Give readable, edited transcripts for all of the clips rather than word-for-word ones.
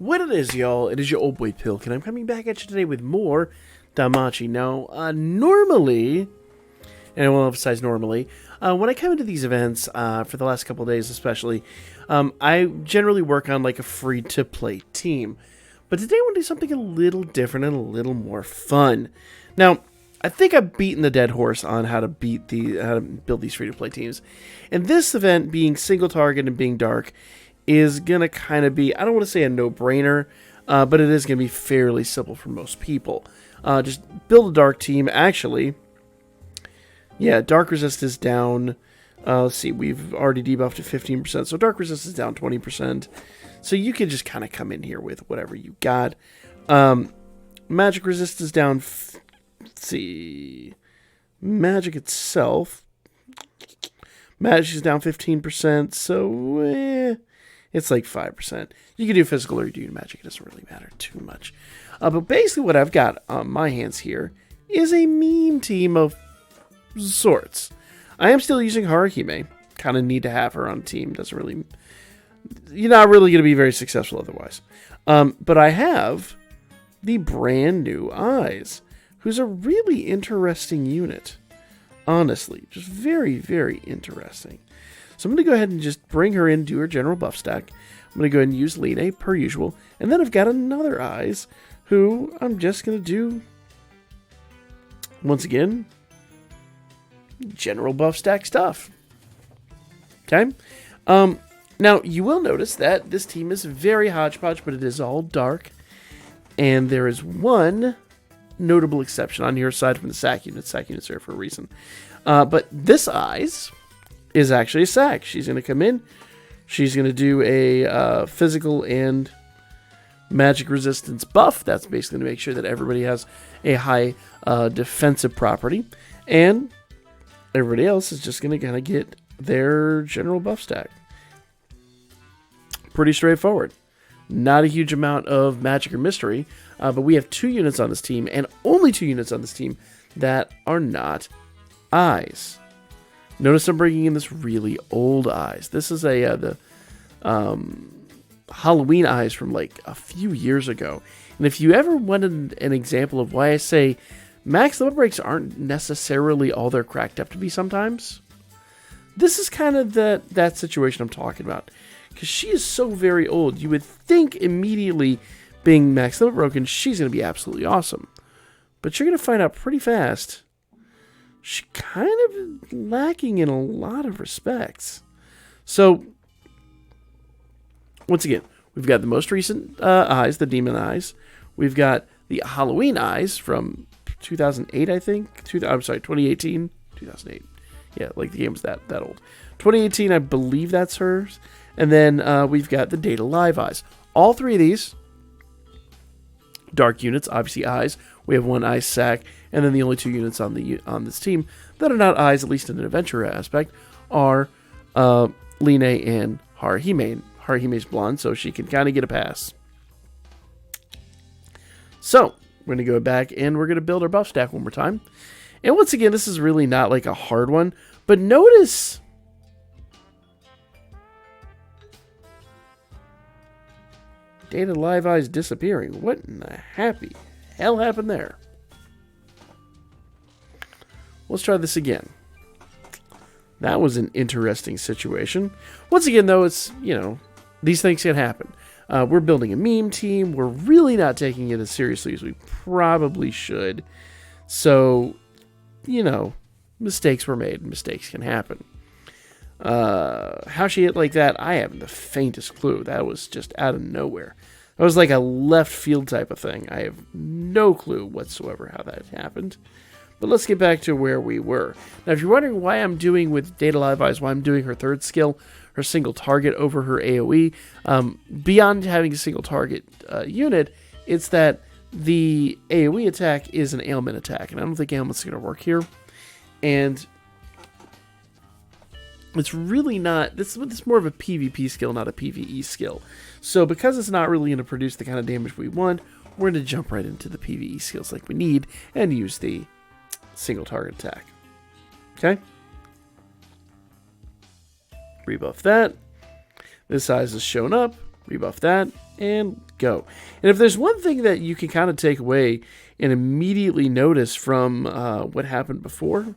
What it is, y'all, it is your old boy Pilk, and I'm coming back at you today with more Danmachi. Now, normally, and I will emphasize normally, when I come into these events, for the last couple of days especially, I generally work on like a free-to-play team. But today I want to do something a little different and a little more fun. Now, I think I've beaten the dead horse on how to build these free-to-play teams. And this event, being single target and being dark, is going to kind of be, I don't want to say a no-brainer, but it is going to be fairly simple for most people. Just build a dark team. Actually, yeah, dark resist is down. Let's see, we've already debuffed to 15%, so dark resist is down 20%. So you can just kind of come in here with whatever you got. Magic resist is down, let's see, magic itself. Magic is down 15%, so it's like 5%. You can do physical or you do magic. It doesn't really matter too much. But basically what I've got on my hands here is a meme team of sorts. I am still using Haruhime. Kind of need to have her on a team. Doesn't really... You're not really going to be very successful otherwise. But I have the brand new Eyes, who's a really interesting unit. Honestly, just very, very interesting. So I'm going to go ahead and just bring her in, do her general buff stack. I'm going to go ahead and use Line per usual. And then I've got another Eyes, who I'm just going to do, once again, general buff stack stuff. Okay? Now, you will notice that this team is very hodgepodge, but it is all dark. And there is one notable exception on here aside from the sack unit. Sack unit's there for a reason. But this Eyes is actually a sack. She's going to come in. She's going to do a physical and magic resistance buff. That's basically to make sure that everybody has a high defensive property. And everybody else is just going to kind of get their general buff stack. Pretty straightforward. Not a huge amount of magic or mystery, but we have 2 units on this team, and only 2 units on this team that are not Eyes. Notice I'm bringing in this really old Eyes. This is the Halloween Eyes from like a few years ago. And if you ever wanted an example of why I say max level breaks aren't necessarily all they're cracked up to be sometimes, this is kind of that situation I'm talking about. Because she is so very old, you would think immediately, being max level broken, she's going to be absolutely awesome. But you're going to find out pretty fast, she's kind of lacking in a lot of respects. So, once again, we've got the most recent Eyes, the Demon Eyes. We've got the Halloween Eyes from 2008, I think. I'm sorry, 2018. 2008. Yeah, like the game was that old. 2018, I believe that's hers. And then we've got the Data Live Eyes. All 3 of these dark units, obviously Eyes. We have 1 Eyes sack, and then the only 2 units on this team that are not Eyes, at least in an adventure aspect, are Line and Haruhime. Haruhime's blonde, so she can kind of get a pass. So we're going to go back and we're going to build our buff stack one more time. And once again, this is really not like a hard one, but notice Data Live Eyes disappearing. What in the happy hell happened there? Let's try this again. That was an interesting situation. Once again, though, it's, these things can happen. We're building a meme team. We're really not taking it as seriously as we probably should. So, mistakes were made. Mistakes can happen. How she hit like that, I haven't the faintest clue. That was just out of nowhere. That was like a left field type of thing. I have no clue whatsoever how that happened. But let's get back to where we were. Now, if you're wondering why I'm doing with Data Live Eyes, why I'm doing her 3rd skill, her single target over her AoE, beyond having a single target unit, it's that the AoE attack is an ailment attack. And I don't think ailment's going to work here. And it's really not, this is more of a PvP skill, not a PvE skill. So because it's not really going to produce the kind of damage we want, we're going to jump right into the PvE skills like we need and use the single target attack. Okay? Rebuff that. This size has shown up. Rebuff that. and go. And if there's one thing that you can kind of take away and immediately notice from what happened before,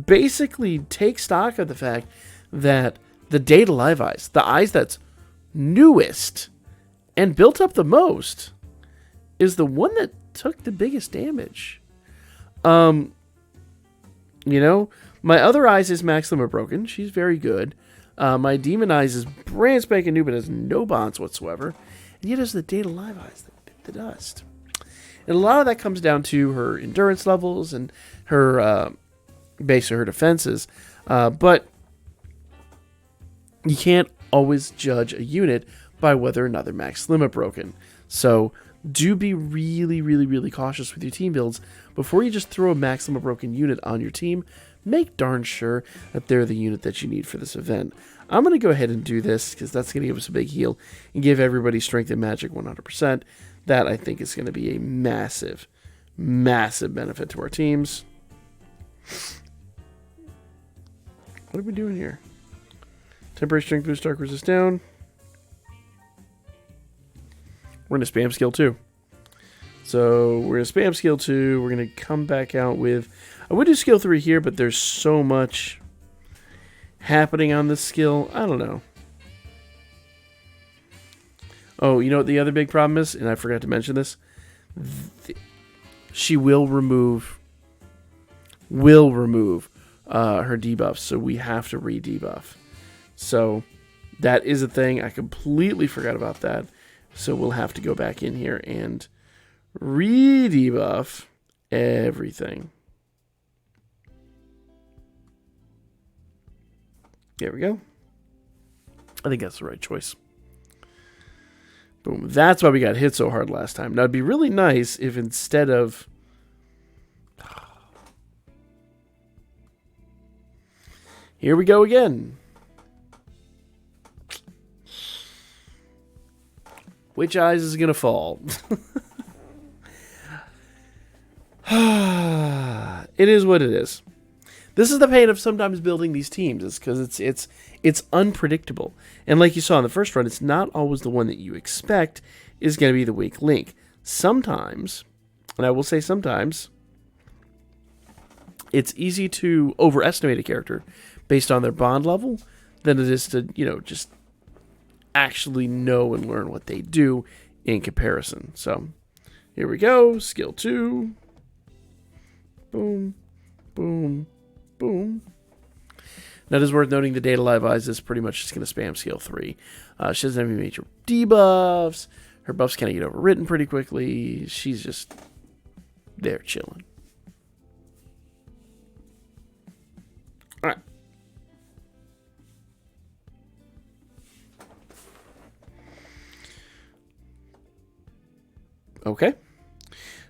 basically take stock of the fact that the Data Live Eyes, the eyes that's newest and built up the most, is the one that took the biggest damage. You know, my other eyes is Max Limit Broken. She's very good. My Demon Eyes is brand spanking new, but has no bonds whatsoever. And yet it's the Data Live Eyes that bit the dust. And a lot of that comes down to her endurance levels and her base of her defenses. But you can't always judge a unit by whether or not they're max limit broken. So do be really, really, really cautious with your team builds. Before you just throw a max limit broken unit on your team, make darn sure that they're the unit that you need for this event. I'm going to go ahead and do this because that's going to give us a big heal and give everybody strength and magic 100%. That, I think, is going to be a massive, massive benefit to our teams. What are we doing here? Temporary strength boost, dark resist down. We're going to spam skill 2. So we're going to spam skill 2. We're going to come back out with... I would do skill 3 here, but there's so much happening on this skill. I don't know. Oh, you know what the other big problem is? And I forgot to mention this. She will remove her debuffs, so we have to re-debuff. So that is a thing. I completely forgot about that. So we'll have to go back in here and re-debuff everything. There we go. I think that's the right choice. Boom. That's why we got hit so hard last time. Now, it'd be really nice if instead of... Here we go again. Which eyes is going to fall? It is what it is. This is the pain of sometimes building these teams, is because it's unpredictable. And like you saw in the first run, it's not always the one that you expect is going to be the weak link. Sometimes, and I will say sometimes, it's easy to overestimate a character based on their bond level than it is to, just actually know and learn what they do in comparison. So here we go. Skill 2. Boom, boom, boom. Now, it is worth noting the Data Live Eyes is pretty much just going to spam skill 3. She doesn't have any major debuffs. Her buffs kind of get overwritten pretty quickly. She's just there chilling. All right. Okay.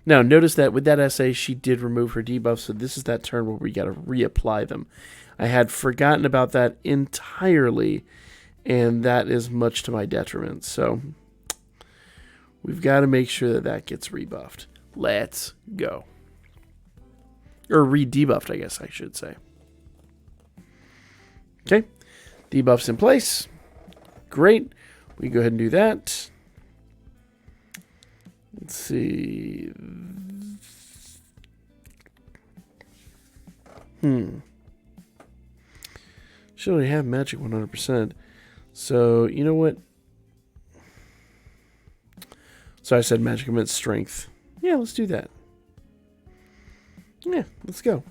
Now, notice that with that essay, she did remove her debuffs, so this is that turn where we got to reapply them. I had forgotten about that entirely, and that is much to my detriment. So, we've got to make sure that that gets rebuffed. Let's go. Or re-debuffed, I guess I should say. Okay. Debuffs in place. Great. We go ahead and do that. Let's see. Should only have magic 100%. So, you know what? So I said magic, I meant strength. Yeah, let's do that. Yeah, let's go.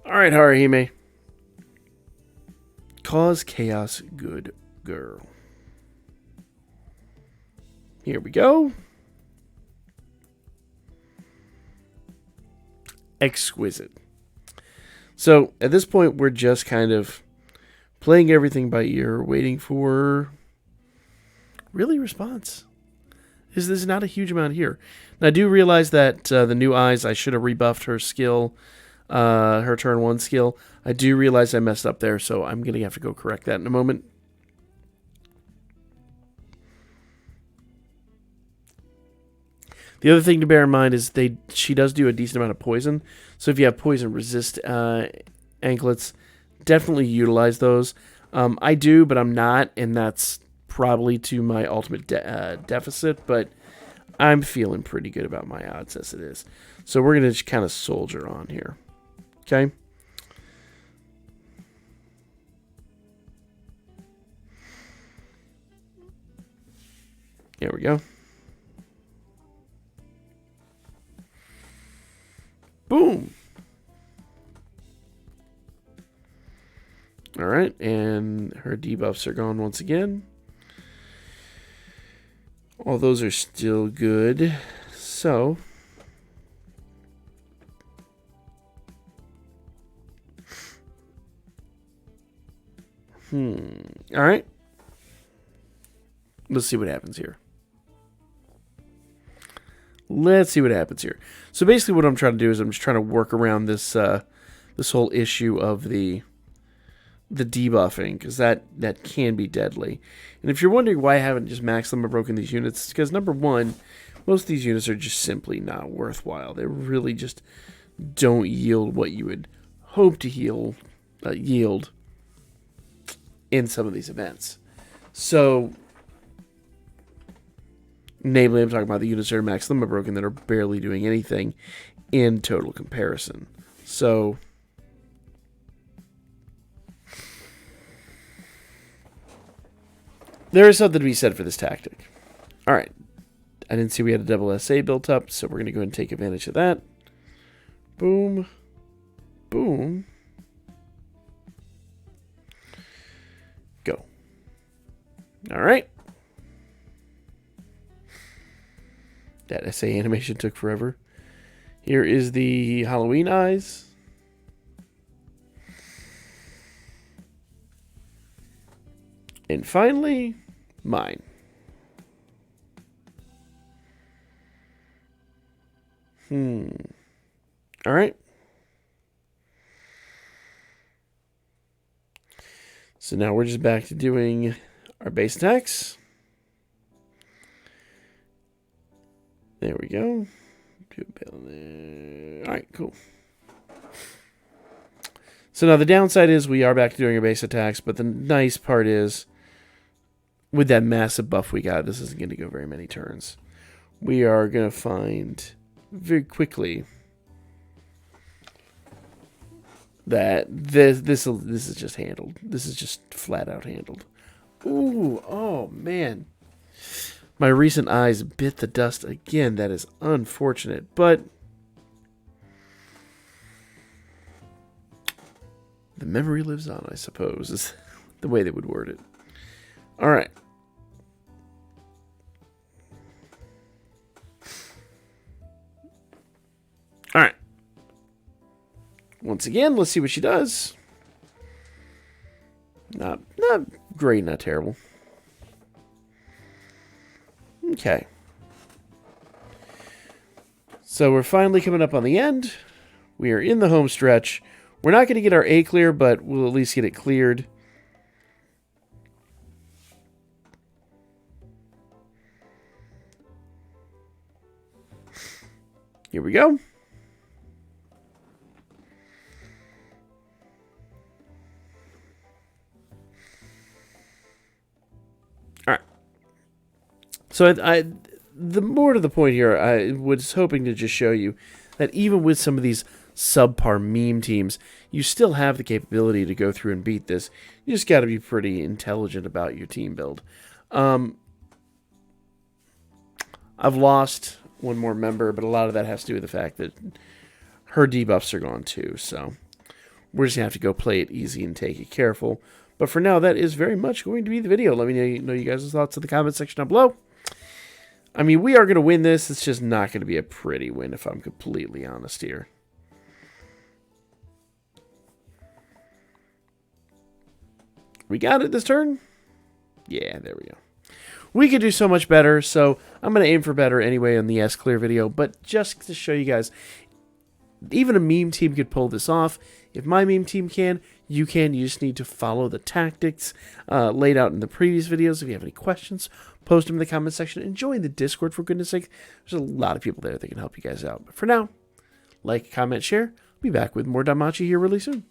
Alright, Haruhime. Cause chaos, good girl. Here we go. Exquisite. So, at this point, we're just kind of playing everything by ear, waiting for really response. There's not a huge amount here. Now, I do realize that the new eyes, I should have rebuffed her skill, her turn 1 skill. I do realize I messed up there, so I'm going to have to go correct that in a moment. The other thing to bear in mind is she does do a decent amount of poison. So if you have poison resist anklets, definitely utilize those. I do, but I'm not, and that's probably to my ultimate deficit, but I'm feeling pretty good about my odds as it is. So we're going to just kind of soldier on here. Okay? There we go. Boom. All right, and her debuffs are gone once again. All those are still good. So, all right. Let's see what happens here. Let's see what happens here. So basically what I'm trying to do is I'm just trying to work around this this whole issue of the debuffing, because that can be deadly. And if you're wondering why I haven't just maxed them or broken these units, it's because number one, most of these units are just simply not worthwhile. They really just don't yield what you would hope to yield in some of these events. So, namely, I'm talking about the units that are maxed them or broken that are barely doing anything in total comparison. So, there is something to be said for this tactic. All right. I didn't see we had a double SA built up, so we're going to go ahead and take advantage of that. Boom. Boom. Go. All right. That SA animation took forever. Here is the Halloween eyes. And finally, mine. All right. So now we're just back to doing our base attacks. There we go. All right, cool. So now the downside is we are back to doing our base attacks, but the nice part is with that massive buff we got, this isn't going to go very many turns. We are going to find very quickly that this is just handled. This is just flat out handled. Ooh, oh man. My recent eyes bit the dust again. That is unfortunate, but the memory lives on, I suppose, is the way they would word it. All right. All right. Once again, let's see what she does. Not great, not terrible. Okay. So we're finally coming up on the end. We are in the home stretch. We're not going to get our A clear, but we'll at least get it cleared. Here we go. All right. So the more to the point here, I was hoping to just show you that even with some of these subpar meme teams, you still have the capability to go through and beat this. You just got to be pretty intelligent about your team build. I've lost one more member, but a lot of that has to do with the fact that her debuffs are gone too. So we're just going to have to go play it easy and take it careful. But for now, that is very much going to be the video. Let me know you guys' thoughts in the comment section down below. I mean, we are going to win this. It's just not going to be a pretty win, if I'm completely honest here. We got it this turn? Yeah, there we go. We could do so much better, so I'm going to aim for better anyway on the S-Clear video. But just to show you guys, even a meme team could pull this off. If my meme team can, you can. You just need to follow the tactics laid out in the previous videos. If you have any questions, post them in the comment section. And join the Discord, for goodness sake. There's a lot of people there that can help you guys out. But for now, like, comment, share. I'll be back with more Danmachi here really soon.